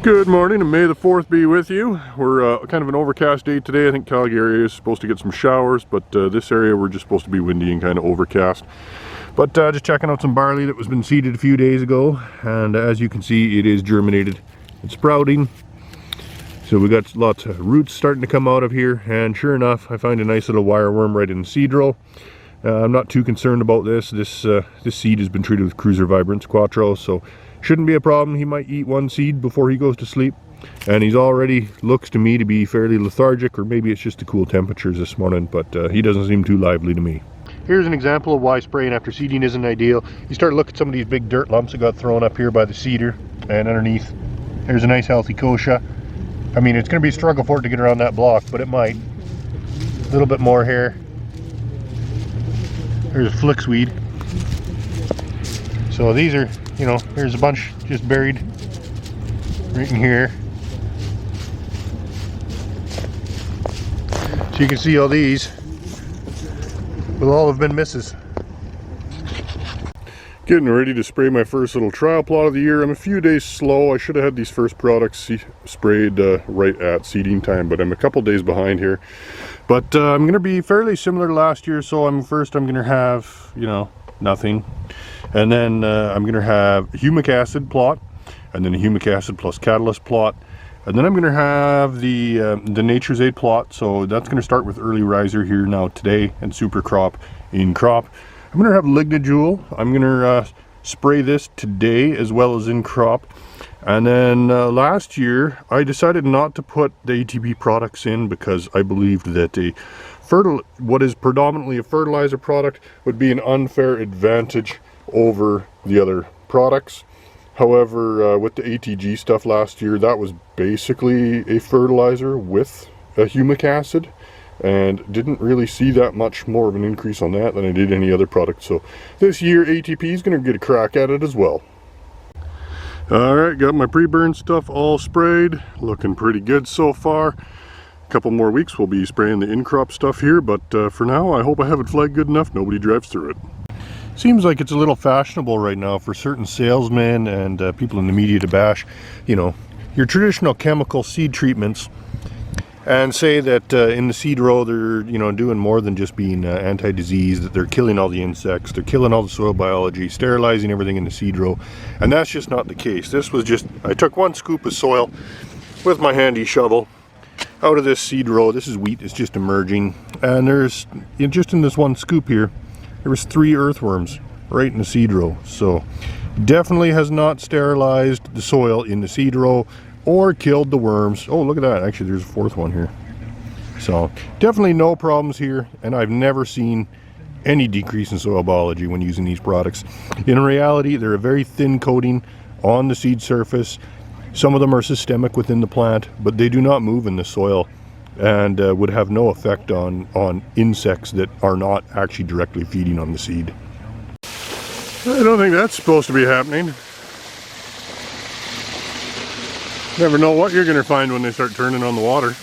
Good morning, and May the 4th be with you. We're kind of an overcast day today. I think Calgary is supposed to get some showers, but this area we're just supposed to be windy and kind of overcast. But just checking out some barley that was been seeded a few days ago, and as you can see, it is germinated and sprouting. So we got lots of roots starting to come out of here, and sure enough, I find a nice little wireworm right in the seed row. I'm not too concerned about this. This seed has been treated with Cruiser Vibrance Quattro, so shouldn't be a problem. He might eat one seed before he goes to sleep, and he's already looks to me to be fairly lethargic, or maybe it's just the cool temperatures this morning, but he doesn't seem too lively to me. Here's an example of why spraying after seeding isn't ideal. You start to look at some of these big dirt lumps that got thrown up here by the seeder, and underneath there's a nice healthy kochia. I mean, it's going to be a struggle for it to get around that block, but it might. A little bit more here. There's a flicksweed. So these are, you know, here's a bunch just buried right in here. So you can see all these will all have been misses. Getting ready to spray my first little trial plot of the year. I'm a few days slow. I should have had these first products sprayed right at seeding time, but I'm a couple days behind here. But I'm going to be fairly similar to last year. So I'm going to have, you know, nothing. And then I'm going to have a humic acid plot, and then a humic acid plus catalyst plot. And then I'm going to have the Nature's Aid plot. So that's going to start with early riser here now today, and super crop in crop. I'm going to have Lignajoule. I'm going to spray this today as well as in crop. And then last year I decided not to put the ATP products in because I believed that what is predominantly a fertilizer product would be an unfair advantage over the other products. However, with the ATG stuff last year, that was basically a fertilizer with a humic acid, and didn't really see that much more of an increase on that than I did any other product. So this year ATP is going to get a crack at it as well. Alright, got my pre-burn stuff all sprayed, looking pretty good so far. A couple more weeks we'll be spraying the in-crop stuff here, but for now I hope I have it flagged good enough nobody drives through it. Seems like it's a little fashionable right now for certain salesmen and people in the media to bash, you know, your traditional chemical seed treatments, and say that in the seed row they're, you know, doing more than just being anti-disease, that they're killing all the insects, they're killing all the soil biology, sterilizing everything in the seed row, and that's just not the case. This was just, I took one scoop of soil with my handy shovel out of this seed row. This is wheat, it's just emerging, and there's, just in this one scoop here, there was 3 earthworms right in the seed row. So definitely has not sterilized the soil in the seed row or killed the worms. Oh, look at that. Actually, there's a 4th one here. So definitely no problems here, and I've never seen any decrease in soil biology when using these products. In reality, they're a very thin coating on the seed surface. Some of them are systemic within the plant, but they do not move in the soil, and would have no effect on insects that are not actually directly feeding on the seed. I don't think that's supposed to be happening. Never know what you're going to find when they start turning on the water.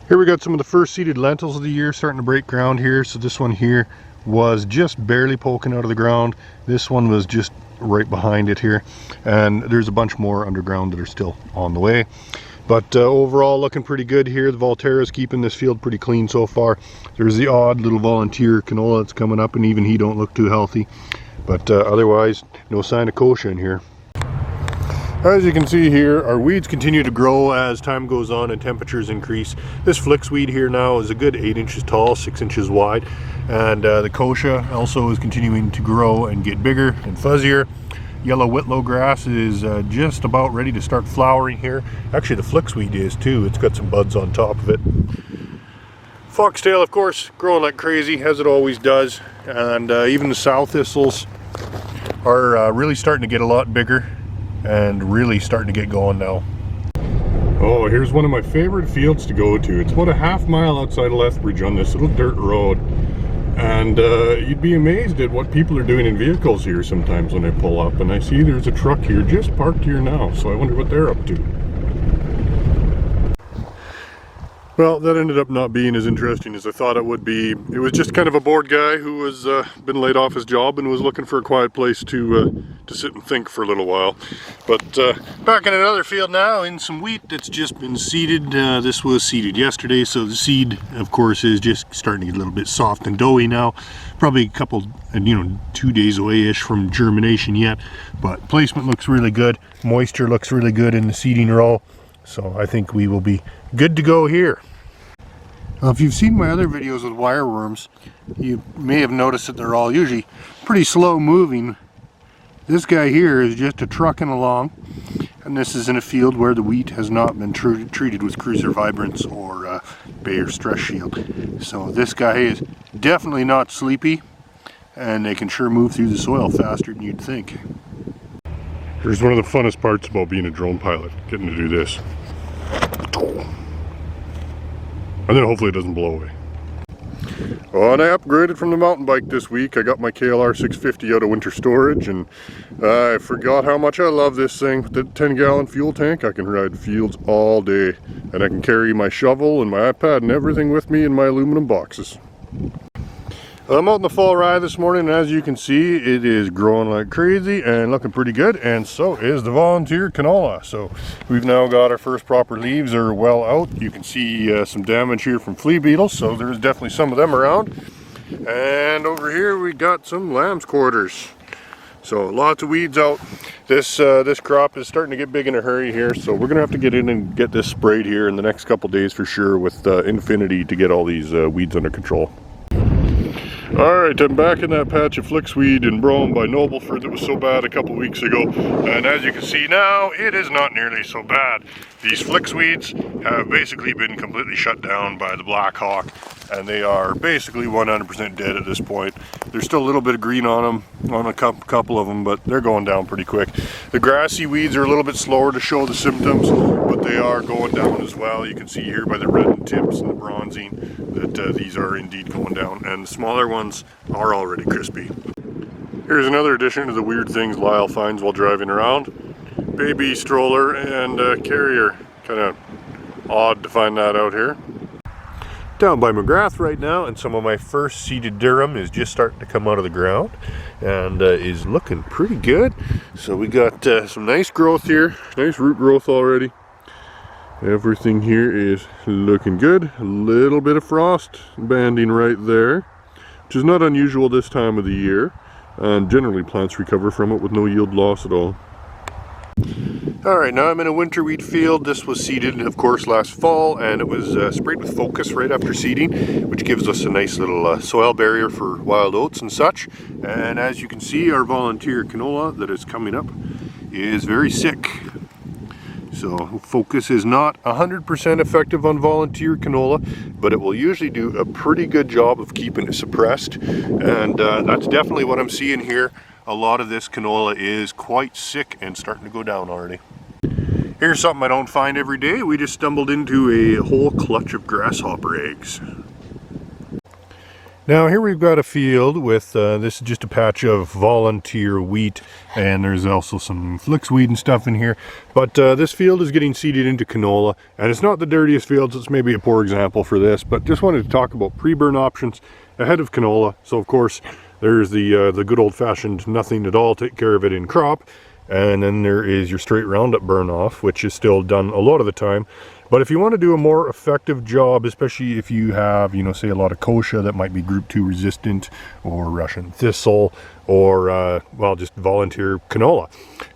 Here we got some of the first seeded lentils of the year starting to break ground here. So this one here was just barely poking out of the ground. This one was just right behind it here. And there's a bunch more underground that are still on the way. But overall looking pretty good here. The Volterra is keeping this field pretty clean so far. There's the odd little volunteer canola that's coming up, and even he don't look too healthy. But otherwise, no sign of kochia in here. As you can see here, our weeds continue to grow as time goes on and temperatures increase. This flicksweed here now is a good 8 inches tall, 6 inches wide. And the kochia also is continuing to grow and get bigger and fuzzier. Yellow whitlow grass is just about ready to start flowering here. Actually, the flicksweed is too. It's got some buds on top of it. Foxtail, of course, growing like crazy, as it always does. And even the sow thistles are really starting to get a lot bigger and really starting to get going now. Oh, here's one of my favorite fields to go to. It's about a half mile outside of Lethbridge on this little dirt road. And you'd be amazed at what people are doing in vehicles here sometimes when they pull up. And I see there's a truck here just parked here now, so I wonder what they're up to. Well, that ended up not being as interesting as I thought it would be. It was just kind of a bored guy who was been laid off his job and was looking for a quiet place to sit and think for a little while. But back in another field now, in some wheat that's just been seeded. This was seeded yesterday, so the seed, of course, is just starting to get a little bit soft and doughy now. Probably a couple, 2 days away-ish from germination yet. But placement looks really good. Moisture looks really good in the seeding row. So I think we will be good to go here. Well, if you've seen my other videos with wireworms, you may have noticed that they're all usually pretty slow moving. This guy here is just a trucking along, and this is in a field where the wheat has not been treated with Cruiser Vibrance or Bayer Stress Shield. So this guy is definitely not sleepy, and they can sure move through the soil faster than you'd think. Here's one of the funnest parts about being a drone pilot, getting to do this. And then hopefully it doesn't blow away. Oh, and I upgraded from the mountain bike this week. I got my KLR 650 out of winter storage, and I forgot how much I love this thing. With the 10-gallon fuel tank, I can ride fields all day. And I can carry my shovel and my iPad and everything with me in my aluminum boxes. I'm out in the fall rye this morning, and as you can see, it is growing like crazy and looking pretty good, and so is the volunteer canola. So we've now got our first proper leaves are well out. You can see some damage here from flea beetles, so there's definitely some of them around. And over here we got some lamb's quarters. So lots of weeds out. This crop is starting to get big in a hurry here, so we're gonna have to get in and get this sprayed here in the next couple days for sure with Infinity to get all these weeds under control. Alright, I'm back in that patch of flicksweed and brome by Nobleford that was so bad a couple weeks ago, and as you can see now, it is not nearly so bad. These flicksweeds have basically been completely shut down by the Black Hawk, and they are basically 100% dead at this point. There's still a little bit of green on them, on a couple of them, but they're going down pretty quick. The grassy weeds are a little bit slower to show the symptoms, but they are going down as well. You can see here by the reddened tips and the bronzing that these are indeed going down, and the smaller ones are already crispy. Here's another addition to the weird things Lyle finds while driving around. Baby stroller and carrier. Kind of odd to find that out here. Down by McGrath right now, and some of my first seeded durum is just starting to come out of the ground and is looking pretty good. So we got some nice growth here, nice root growth already. Everything here is looking good. A little bit of frost banding right there, which is not unusual this time of the year, and generally plants recover from it with no yield loss at all. Alright, now I'm in a winter wheat field. This was seeded, of course, last fall, and it was sprayed with Focus right after seeding, which gives us a nice little soil barrier for wild oats and such. And as you can see, our volunteer canola that is coming up is very sick. So Focus is not 100% effective on volunteer canola, but it will usually do a pretty good job of keeping it suppressed, and that's definitely what I'm seeing here. A lot of this canola is quite sick and starting to go down already. Here's something I don't find every day. We just stumbled into a whole clutch of grasshopper eggs. Now here we've got a field with, this is just a patch of volunteer wheat, and there's also some flicksweed and stuff in here. But this field is getting seeded into canola, and it's not the dirtiest field, so it's maybe a poor example for this, but just wanted to talk about pre-burn options ahead of canola. So of course, there's the good old-fashioned nothing at all, take care of it in crop. And then there is your straight Roundup burn off, which is still done a lot of the time. But if you want to do a more effective job, especially if you have, say a lot of kochia that might be group 2 resistant, or Russian thistle, or well, just volunteer canola,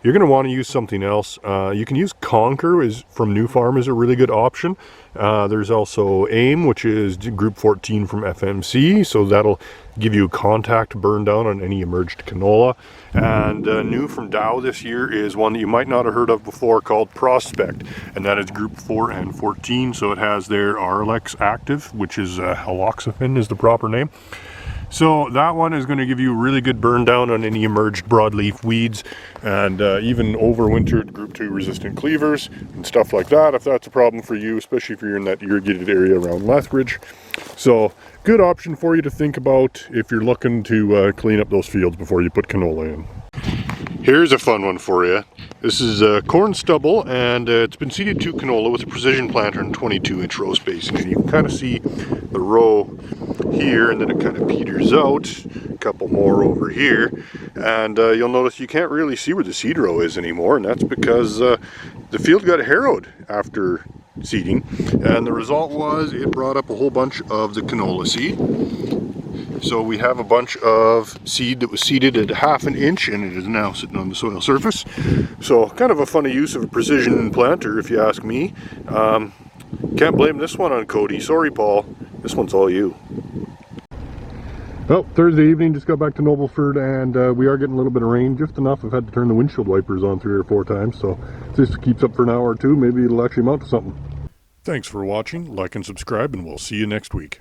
you're going to want to use something else. You can use Conquer from New Farm is a really good option. There's also AIM, which is group 14 from FMC, so that'll give you contact burn down on any emerged canola. And new from Dow this year is one that you might not have heard of before called Prospect, and that is group 4 and 14, so it has their RLX active, which is haloxaphin is the proper name. So that one is going to give you really good burn down on any emerged broadleaf weeds, and even overwintered group 2 resistant cleavers and stuff like that, if that's a problem for you, especially if you're in that irrigated area around Lethbridge. So good option for you to think about if you're looking to clean up those fields before you put canola in. Here's a fun one for you. This is corn stubble, and it's been seeded to canola with a precision planter and 22-inch row spacing. And you can kind of see the row here, and then it kind of peters out. A couple more over here, and you'll notice you can't really see where the seed row is anymore, and that's because the field got harrowed after seeding, and the result was it brought up a whole bunch of the canola seed. So we have a bunch of seed that was seeded at 1/2 inch, and it is now sitting on the soil surface. So kind of a funny use of a precision planter, if you ask me. Can't blame this one on Cody. Sorry, Paul. This one's all you. Well, Thursday evening, just got back to Nobleford, and we are getting a little bit of rain, just enough. I've had to turn the windshield wipers on 3 or 4 times, so if this keeps up for an hour or two, maybe it'll actually amount to something. Thanks for watching. Like and subscribe, and we'll see you next week.